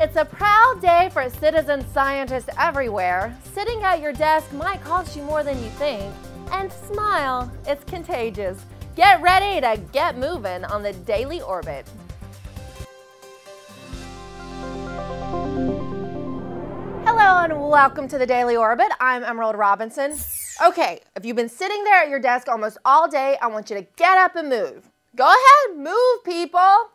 It's a proud day for citizen scientists everywhere. Sitting at your desk might cost you more than you think. And smile, it's contagious. Get ready to get moving on the Daily Orbit. Hello and welcome to the Daily Orbit. I'm Emerald Robinson. Okay, if you've been sitting there at your desk almost all day, I want you to get up and move. Go ahead, move, people.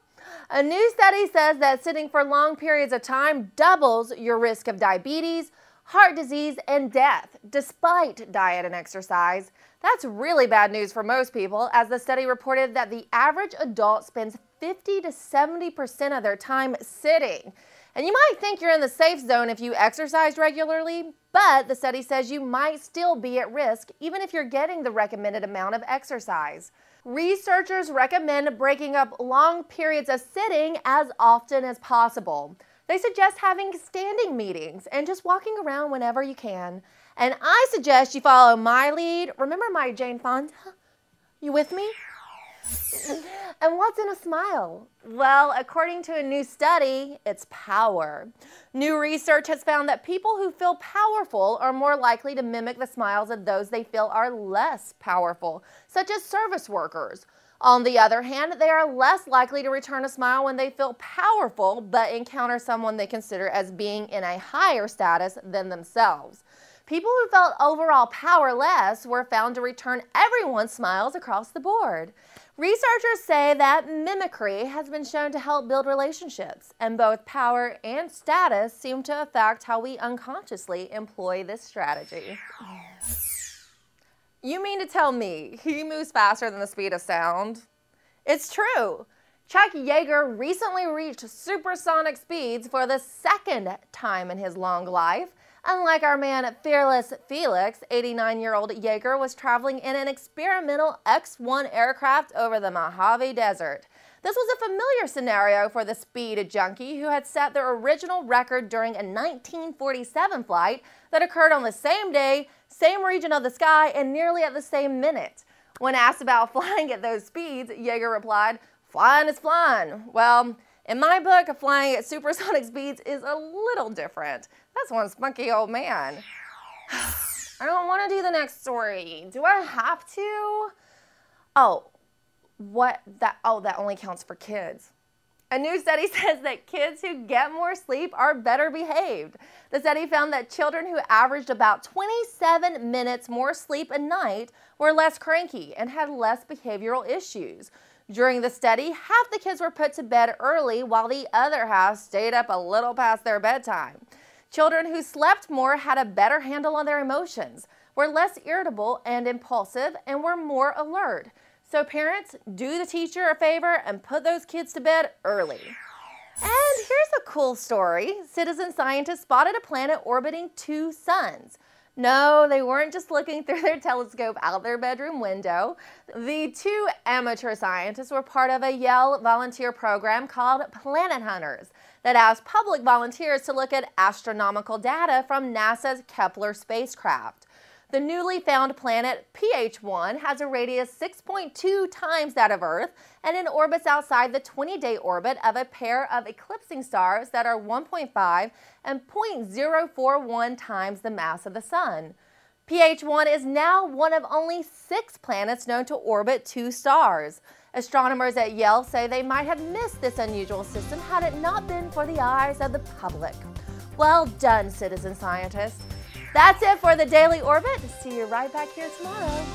A new study says that sitting for long periods of time doubles your risk of diabetes, heart disease, and death, despite diet and exercise. That's really bad news for most people, as the study reported that the average adult spends 50 to 70% of their time sitting. And you might think you're in the safe zone if you exercise regularly, but the study says you might still be at risk even if you're getting the recommended amount of exercise. Researchers recommend breaking up long periods of sitting as often as possible. They suggest having standing meetings and just walking around whenever you can. And I suggest you follow my lead. Remember my Jane Fonda? You with me? And what's in a smile? Well, according to a new study, it's power. New research has found that people who feel powerful are more likely to mimic the smiles of those they feel are less powerful, such as service workers. On the other hand, they are less likely to return a smile when they feel powerful but encounter someone they consider as being in a higher status than themselves. People who felt overall powerless were found to return everyone's smiles across the board. Researchers say that mimicry has been shown to help build relationships, and both power and status seem to affect how we unconsciously employ this strategy. You mean to tell me he moves faster than the speed of sound? It's true. Chuck Yeager recently reached supersonic speeds for the second time in his long life. Unlike our man Fearless Felix, 89-year-old Yeager was traveling in an experimental X-1 aircraft over the Mojave Desert. This was a familiar scenario for the speed junkie who had set the original record during a 1947 flight that occurred on the same day, same region of the sky, and nearly at the same minute. When asked about flying at those speeds, Yeager replied, "Flying is flying." Well, in my book, flying at supersonic speeds is a little different. That's one spunky old man. I don't want to do the next story. Do I have to? That only counts for kids. A new study says that kids who get more sleep are better behaved. The study found that children who averaged about 27 minutes more sleep a night were less cranky and had less behavioral issues. During the study, half the kids were put to bed early while the other half stayed up a little past their bedtime. Children who slept more had a better handle on their emotions, were less irritable and impulsive, and were more alert. So parents, do the teacher a favor and put those kids to bed early. And here's a cool story. Citizen scientists spotted a planet orbiting two suns. No, they weren't just looking through their telescope out their bedroom window. The two amateur scientists were part of a Yale volunteer program called Planet Hunters that asked public volunteers to look at astronomical data from NASA's Kepler spacecraft. The newly found planet PH1 has a radius 6.2 times that of Earth, and it orbits outside the 20-day orbit of a pair of eclipsing stars that are 1.5 and 0.041 times the mass of the Sun. PH1 is now one of only 6 planets known to orbit 2 stars. Astronomers at Yale say they might have missed this unusual system had it not been for the eyes of the public. Well done, citizen scientists. That's it for the Daily Orbit. See you right back here tomorrow.